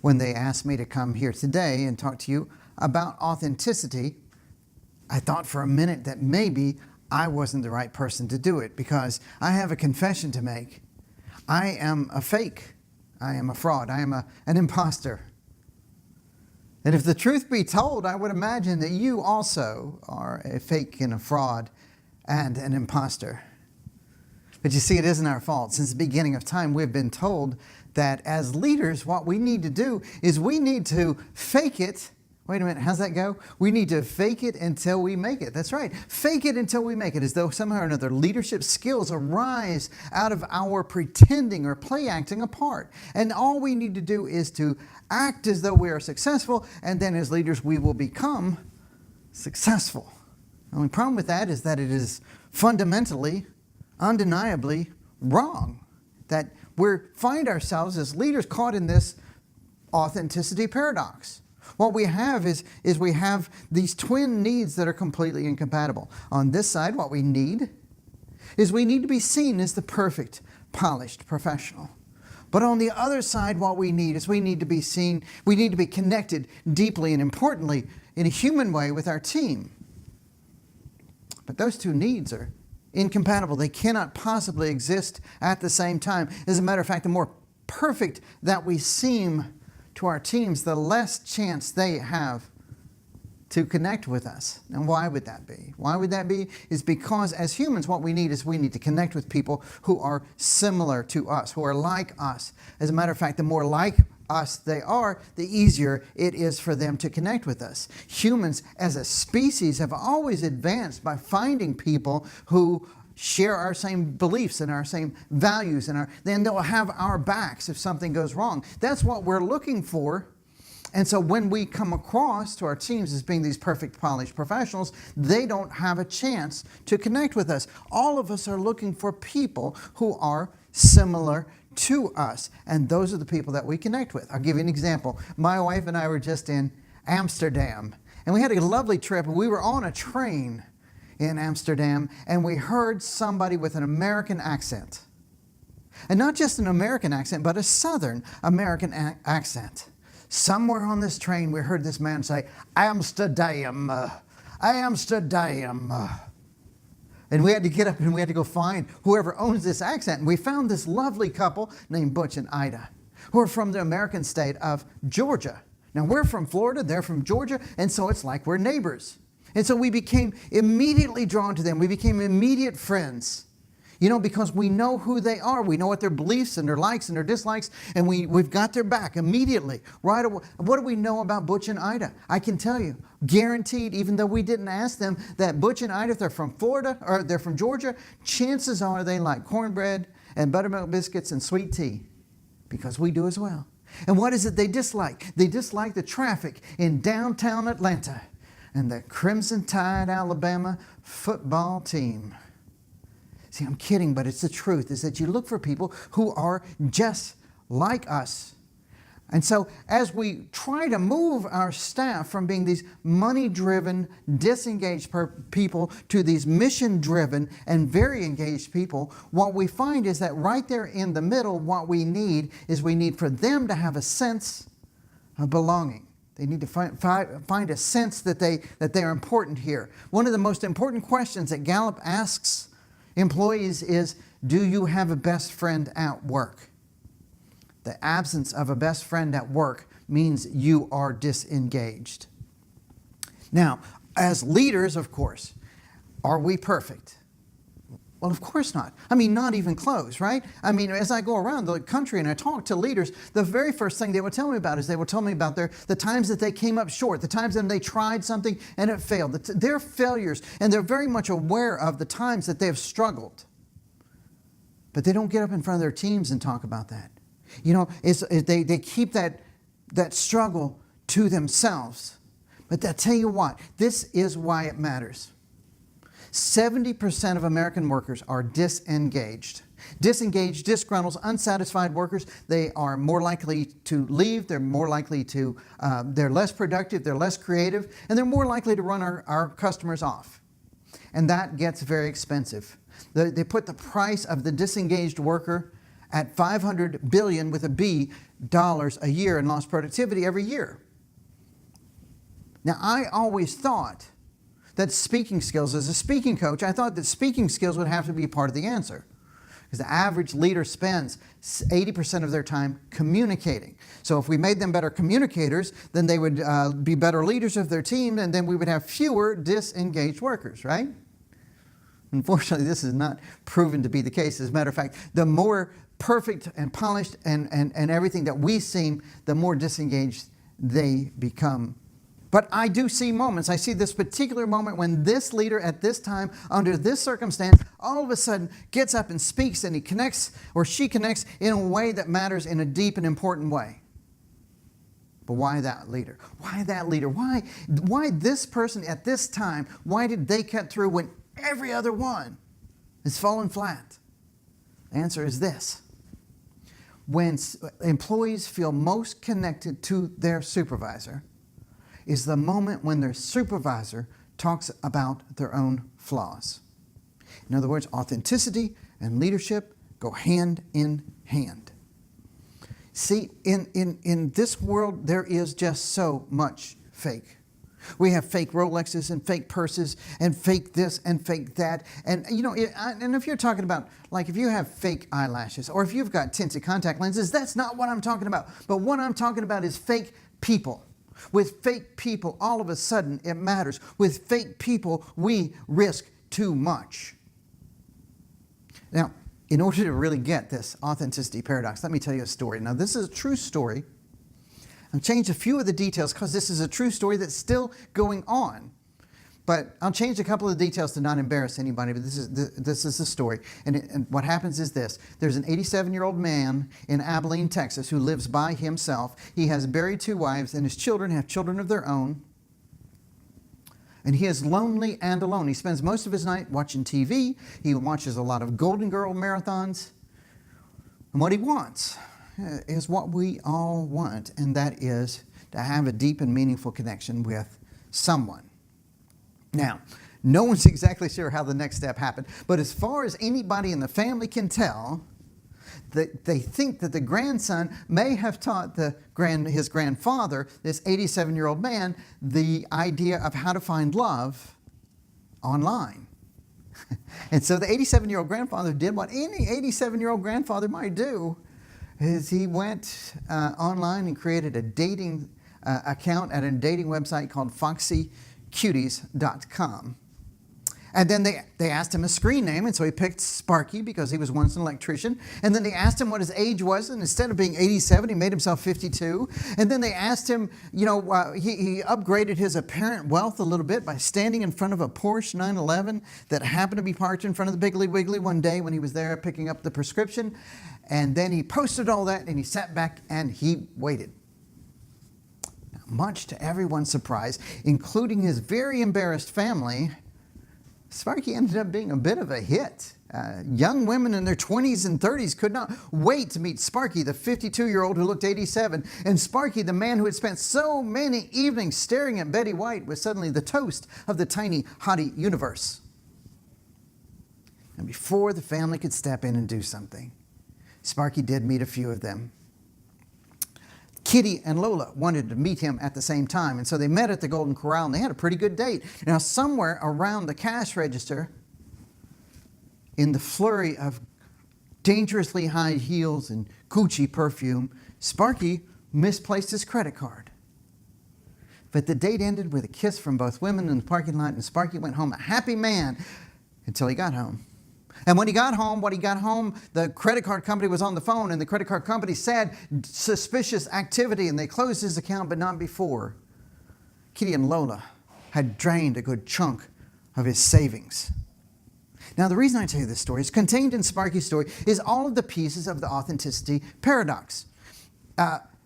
when they asked me to come here today and talk to you about authenticity, I thought for a minute that maybe I wasn't the right person to do it, because I have a confession to make. I am a fake. I am a fraud. I am an imposter. And if the truth be told, I would imagine that you also are a fake and a fraud and an imposter. But you see, it isn't our fault. Since the beginning of time, we've been told that as leaders, what we need to do is we need to fake it. Wait a minute, how's that go? We need to fake it until we make it. That's right. Fake it until we make it, as though somehow or another leadership skills arise out of our pretending or play acting a part. And all we need to do is to act as though we are successful, and then as leaders we will become successful. The only problem with that is that it is fundamentally, undeniably wrong. That we find ourselves as leaders caught in this authenticity paradox. What we have is we have these twin needs that are completely incompatible. On this side, what we need is we need to be seen as the perfect, polished professional. But on the other side, what we need is we need to be seen, we need to be connected deeply and importantly in a human way with our team. But those two needs are incompatible. They cannot possibly exist at the same time. As a matter of fact, the more perfect that we seem to our teams, the less chance they have to connect with us. And why would that be? Why would that be? Is because as humans, what we need is we need to connect with people who are similar to us, who are like us. As a matter of fact, the more like us they are, the easier it is for them to connect with us. Humans as a species have always advanced by finding people who share our same beliefs and our same values, and then they'll have our backs if something goes wrong. That's what we're looking for. And so when we come across to our teams as being these perfect, polished professionals, they don't have a chance to connect with us. All of us are looking for people who are similar to us, and those are the people that we connect with. I'll give you an example. My wife and I were just in Amsterdam, and we had a lovely trip. We were on a train in Amsterdam, and we heard somebody with an American accent. And not just an American accent, but a Southern American accent. Somewhere on this train, we heard this man say, Amsterdam, Amsterdam. And we had to get up and we had to go find whoever owns this accent. And we found this lovely couple named Butch and Ida, who are from the American state of Georgia. Now, we're from Florida, they're from Georgia, and so it's like we're neighbors. And so we became immediately drawn to them. We became immediate friends. You know, because we know who they are. We know what their beliefs and their likes and their dislikes, and we've got their back immediately. Right away. What do we know about Butch and Ida? I can tell you, guaranteed, even though we didn't ask them, that Butch and Ida, if they're from Florida or they're from Georgia, chances are they like cornbread and buttermilk biscuits and sweet tea, because we do as well. And what is it they dislike? They dislike the traffic in downtown Atlanta and the Crimson Tide, Alabama football team. See, I'm kidding, but it's the truth, is that you look for people who are just like us. And so as we try to move our staff from being these money-driven, disengaged people to these mission-driven and very engaged people, what we find is that right there in the middle, what we need is we need for them to have a sense of belonging. They need to find a sense that they're important here. One of the most important questions that Gallup asks employees is, do you have a best friend at work? The absence of a best friend at work means you are disengaged. Now, as leaders, of course, are we perfect? Well, of course not. I mean, not even close, right? I mean, as I go around the country and I talk to leaders, the very first thing they will tell me about is they will tell me about the times that they came up short, the times that they tried something and it failed, their failures, and they're very much aware of the times that they have struggled. But they don't get up in front of their teams and talk about that. You know, they keep that struggle to themselves. But I tell you what, this is why it matters. 70% of American workers are disengaged. Disengaged, disgruntled, unsatisfied workers, they are more likely to leave, they're more likely to, they're less productive, they're less creative, and they're more likely to run our customers off. And that gets very expensive. They put the price of the disengaged worker at $500 billion with a B dollars a year in lost productivity every year. Now, I always thought that speaking skills, as a speaking coach, I thought that speaking skills would have to be part of the answer. Because the average leader spends 80% of their time communicating. So if we made them better communicators, then they would be better leaders of their team, and then we would have fewer disengaged workers, right? Unfortunately, this is not proven to be the case. As a matter of fact, the more perfect and polished and everything that we seem, the more disengaged they become. But I do see moments, I see this particular moment when this leader at this time, under this circumstance, all of a sudden gets up and speaks, and he connects, or she connects, in a way that matters in a deep and important way. But why that leader? Why that leader? Why this person at this time? Why did they cut through when every other one has fallen flat? The answer is this. When employees feel most connected to their supervisor is the moment when their supervisor talks about their own flaws. In other words, authenticity and leadership go hand in hand. See, in this world, there is just so much fake. We have fake Rolexes and fake purses and fake this and fake that. And, you know, and if you're talking about, like, if you have fake eyelashes or if you've got tinted contact lenses, that's not what I'm talking about. But what I'm talking about is fake people. With fake people, all of a sudden, it matters. With fake people, we risk too much. Now, in order to really get this authenticity paradox, let me tell you a story. Now, this is a true story. I've changed a few of the details because this is a true story that's still going on. But I'll change a couple of the details to not embarrass anybody, but this is the story. And what happens is this. There's an 87-year-old man in Abilene, Texas, who lives by himself. He has buried 2 wives, and his children have children of their own. And he is lonely and alone. He spends most of his night watching TV. He watches a lot of Golden Girl marathons. And what he wants is what we all want, and that is to have a deep and meaningful connection with someone. Now, no one's exactly sure how the next step happened, but as far as anybody in the family can tell, they think that the grandson may have taught his grandfather, this 87-year-old man, the idea of how to find love online. And so the 87-year-old grandfather did what any 87-year-old grandfather might do, is he went online and created a dating account at a dating website called FoxyCuties.com. And then they asked him a screen name, and so he picked Sparky because he was once an electrician. And then they asked him what his age was, and instead of being 87, he made himself 52. And then they asked him, he upgraded his apparent wealth a little bit by standing in front of a Porsche 911 that happened to be parked in front of the Piggly Wiggly one day when he was there picking up the prescription. And then he posted all that, and he sat back and he waited. Now, much to everyone's surprise, including his very embarrassed family, Sparky ended up being a bit of a hit. Young women in their 20s and 30s could not wait to meet Sparky, the 52-year-old who looked 87. And Sparky, the man who had spent so many evenings staring at Betty White, was suddenly the toast of the tiny hottie universe. And before the family could step in and do something, Sparky did meet a few of them. Kitty and Lola wanted to meet him at the same time, and so they met at the Golden Corral, and they had a pretty good date. Now, somewhere around the cash register, in the flurry of dangerously high heels and Gucci perfume, Sparky misplaced his credit card. But the date ended with a kiss from both women in the parking lot, and Sparky went home a happy man until he got home. And when he got home, the credit card company was on the phone, and the credit card company said suspicious activity, and they closed his account, but not before Kitty and Lola had drained a good chunk of his savings. Now, the reason I tell you this story is contained in Sparky's story is all of the pieces of the authenticity paradox.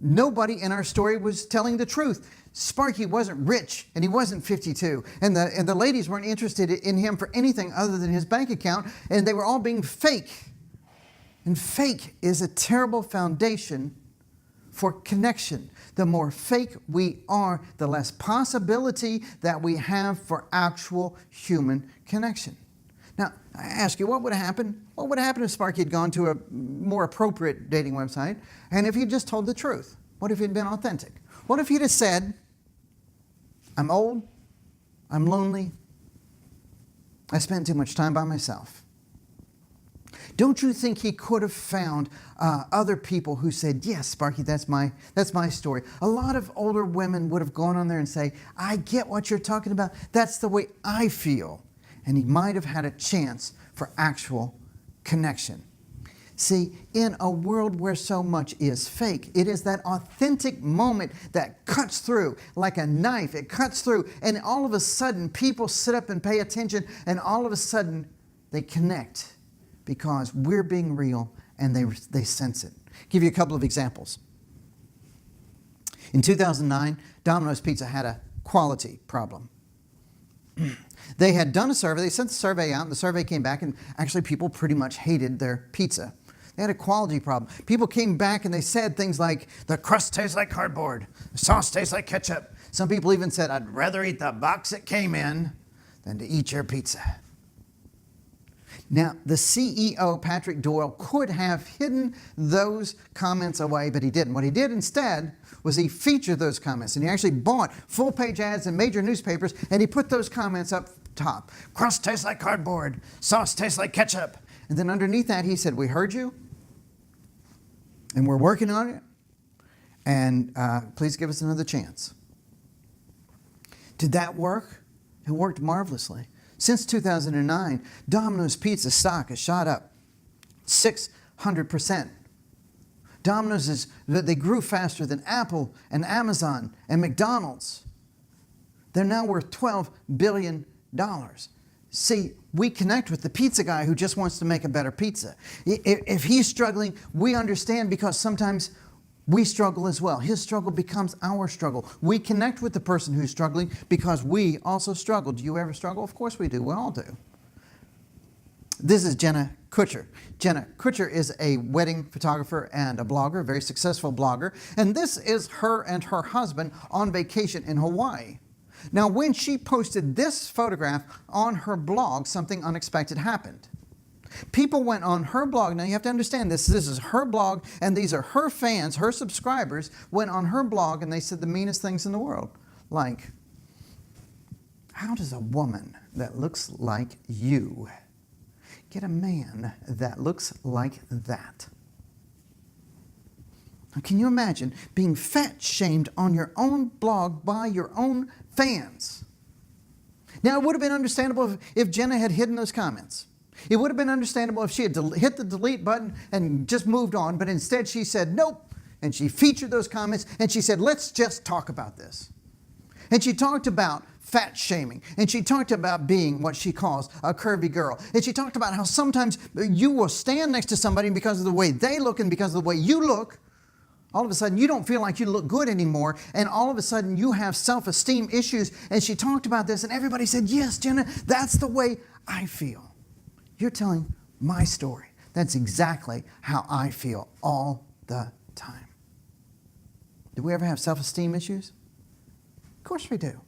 Nobody in our story was telling the truth. Sparky wasn't rich, and he wasn't 52, and the ladies weren't interested in him for anything other than his bank account, and they were all being fake. And fake is a terrible foundation for connection. The more fake we are, the less possibility that we have for actual human connection. Now, I ask you, what would have happened? What would have happened if Sparky had gone to a more appropriate dating website, and if he'd just told the truth? What if he'd been authentic? What if he'd have said, I'm old, I'm lonely, I spent too much time by myself? Don't you think he could have found other people who said, yes, Sparky, that's my story? A lot of older women would have gone on there and say, I get what you're talking about. That's the way I feel. And he might have had a chance for actual connection. See, in a world where so much is fake, it is that authentic moment that cuts through like a knife. It cuts through, and all of a sudden, people sit up and pay attention, and all of a sudden, they connect because we're being real, and they sense it. I'll give you a couple of examples. In 2009, Domino's Pizza had a quality problem. They had done a survey, they sent the survey out, and the survey came back, and actually people pretty much hated their pizza. They had a quality problem. People came back and they said things like, the crust tastes like cardboard, the sauce tastes like ketchup. Some people even said, I'd rather eat the box it came in than to eat your pizza. Now, the CEO, Patrick Doyle, could have hidden those comments away, but he didn't. What he did instead was he featured those comments, and he actually bought full-page ads in major newspapers, and he put those comments up top. Crust tastes like cardboard. Sauce tastes like ketchup. And then underneath that, he said, we heard you, and we're working on it, and please give us another chance. Did that work? It worked marvelously. Since 2009, Domino's Pizza stock has shot up 600%. Domino's they grew faster than Apple and Amazon and McDonald's. They're now worth $12 billion. See, we connect with the pizza guy who just wants to make a better pizza. If he's struggling, we understand because sometimes we struggle as well. His struggle becomes our struggle. We connect with the person who's struggling because we also struggle. Do you ever struggle? Of course we do. We all do. This is Jenna Kutcher. Jenna Kutcher is a wedding photographer and a blogger, a very successful blogger. And this is her and her husband on vacation in Hawaii. Now, when she posted this photograph on her blog, something unexpected happened. People went on her blog. Now, you have to understand this. This is her blog, and these are her fans, her subscribers, went on her blog, and they said the meanest things in the world. Like, how does a woman that looks like you get a man that looks like that? Now, can you imagine being fat-shamed on your own blog by your own fans? Now, it would have been understandable if Jenna had hidden those comments. It would have been understandable if she had hit the delete button and just moved on, but instead she said, nope, and she featured those comments, and she said, let's just talk about this. And she talked about fat shaming, and she talked about being what she calls a curvy girl, and she talked about how sometimes you will stand next to somebody because of the way they look and because of the way you look, all of a sudden you don't feel like you look good anymore, and all of a sudden you have self-esteem issues, and she talked about this, and everybody said, yes, Jenna, that's the way I feel. You're telling my story. That's exactly how I feel all the time. Do we ever have self-esteem issues? Of course we do.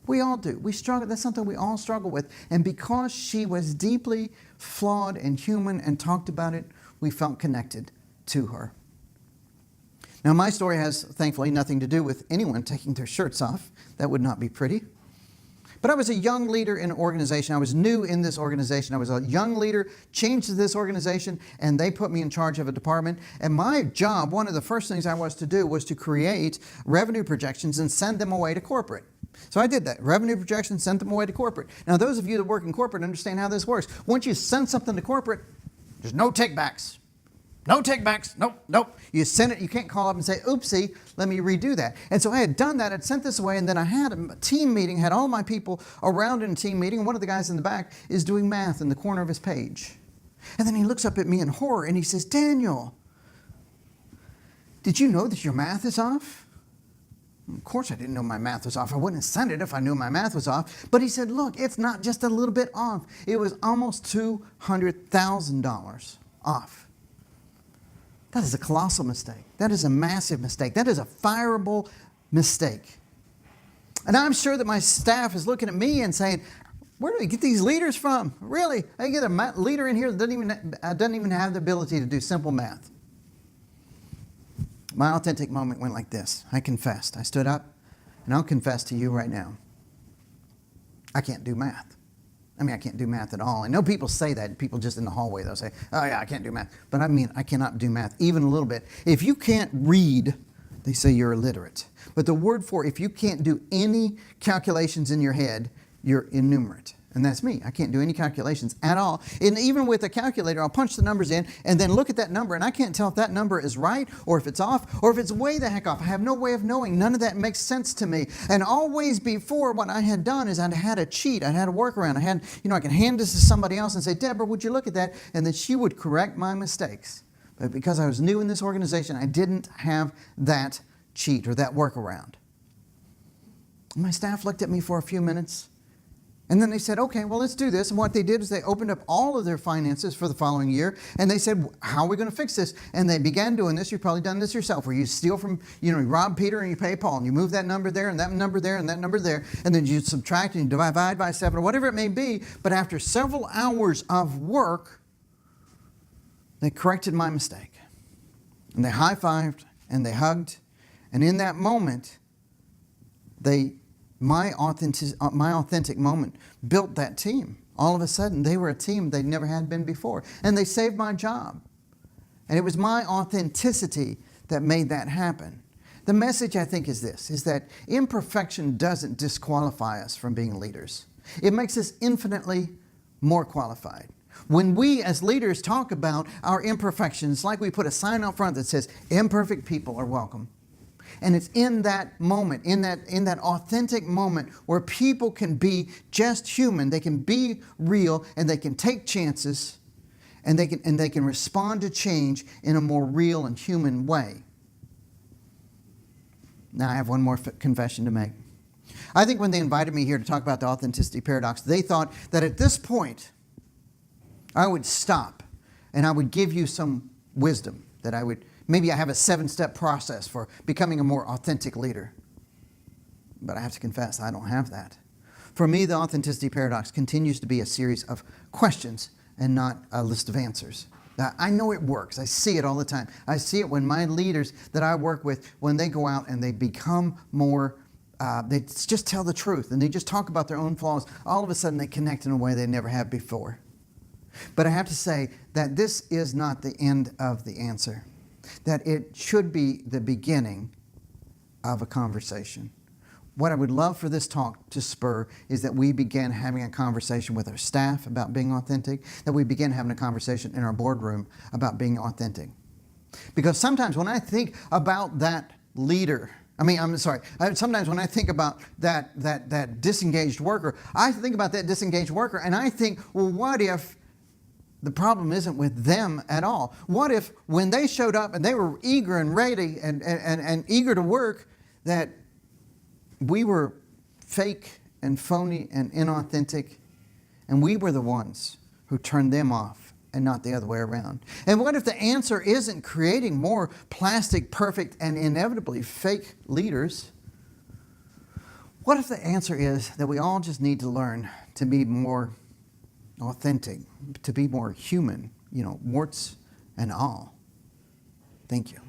We all do. We struggle. That's something we all struggle with. And because she was deeply flawed and human and talked about it, we felt connected to her. Now, my story has, thankfully, nothing to do with anyone taking their shirts off. That would not be pretty. But I was a young leader in an organization. I was new in this organization. I was a young leader, changed to this organization, and they put me in charge of a department. And my job, one of the first things I was to do was to create revenue projections and send them away to corporate. So I did that. Revenue projections, sent them away to corporate. Now, those of you that work in corporate understand how this works. Once you send something to corporate, there's no takebacks. No takebacks. Nope. You send it. You can't call up and say, oopsie, let me redo that. And so I had done that. I'd sent this away, and then I had a team meeting, had all my people around in a team meeting. And one of the guys in the back is doing math in the corner of his page. And then he looks up at me in horror, and he says, Daniel, did you know that your math is off? Of course I didn't know my math was off. I wouldn't have sent it if I knew my math was off. But he said, look, it's not just a little bit off. It was almost $200,000 off. That is a colossal mistake. That is a massive mistake. That is a fireable mistake. And I'm sure that my staff is looking at me and saying, Where do they get these leaders from? Really? I get a leader in here that doesn't even have the ability to do simple math. My authentic moment went like this. I confessed. I stood up, and I'll confess to you right now. I can't do math. I mean, I can't do math at all. I know people say that. People just in the hallway, they'll say, oh yeah, I can't do math. But I mean, I cannot do math, even a little bit. If you can't read, they say you're illiterate. But the word for if you can't do any calculations in your head, you're innumerate. And that's me. I can't do any calculations at all. And even with a calculator, I'll punch the numbers in and then look at that number, and I can't tell if that number is right or if it's off or if it's way the heck off. I have no way of knowing. None of that makes sense to me. And always before, what I had done is I had a cheat. I had a workaround. I could hand this to somebody else and say, Deborah, would you look at that? And then she would correct my mistakes. But because I was new in this organization, I didn't have that cheat or that workaround. My staff looked at me for a few minutes. And then they said, okay, well, let's do this. And what they did is they opened up all of their finances for the following year. And they said, how are we going to fix this? And they began doing this. You've probably done this yourself, where you steal from, you rob Peter and you pay Paul. And you move that number there and that number there and that number there. And then you subtract and you divide by 7 or whatever it may be. But after several hours of work, they corrected my mistake. And they high-fived and they hugged. And in that moment, my authentic moment built that team. All of a sudden, they were a team they never had been before. And they saved my job. And it was my authenticity that made that happen. The message, I think, is this, is that imperfection doesn't disqualify us from being leaders. It makes us infinitely more qualified. When we as leaders talk about our imperfections, like we put a sign out front that says, imperfect people are welcome. And it's in that moment, in that authentic moment where people can be just human, they can be real, and they can take chances, and they can respond to change in a more real and human way. Now I have one more confession to make. I think when they invited me here to talk about the authenticity paradox, they thought that at this point I would stop and I would give you some wisdom, that I would maybe I have a 7-step process for becoming a more authentic leader. But I have to confess, I don't have that. For me, the authenticity paradox continues to be a series of questions and not a list of answers. Now, I know it works. I see it all the time. I see it when my leaders that I work with, when they go out and they become more, they just tell the truth and they just talk about their own flaws. All of a sudden, they connect in a way they never have before. But I have to say that this is not the end of the answer. That it should be the beginning of a conversation. What I would love for this talk to spur is that we begin having a conversation with our staff about being authentic, that we begin having a conversation in our boardroom about being authentic. Because sometimes when I think about that leader, sometimes when I think about that disengaged worker, I think about that disengaged worker and I think, well, what if the problem isn't with them at all? What if when they showed up and they were eager and ready and eager to work, that we were fake and phony and inauthentic, and we were the ones who turned them off and not the other way around? And what if the answer isn't creating more plastic, perfect, and inevitably fake leaders? What if the answer is that we all just need to learn to be more authentic, to be more human, warts and all? Thank you.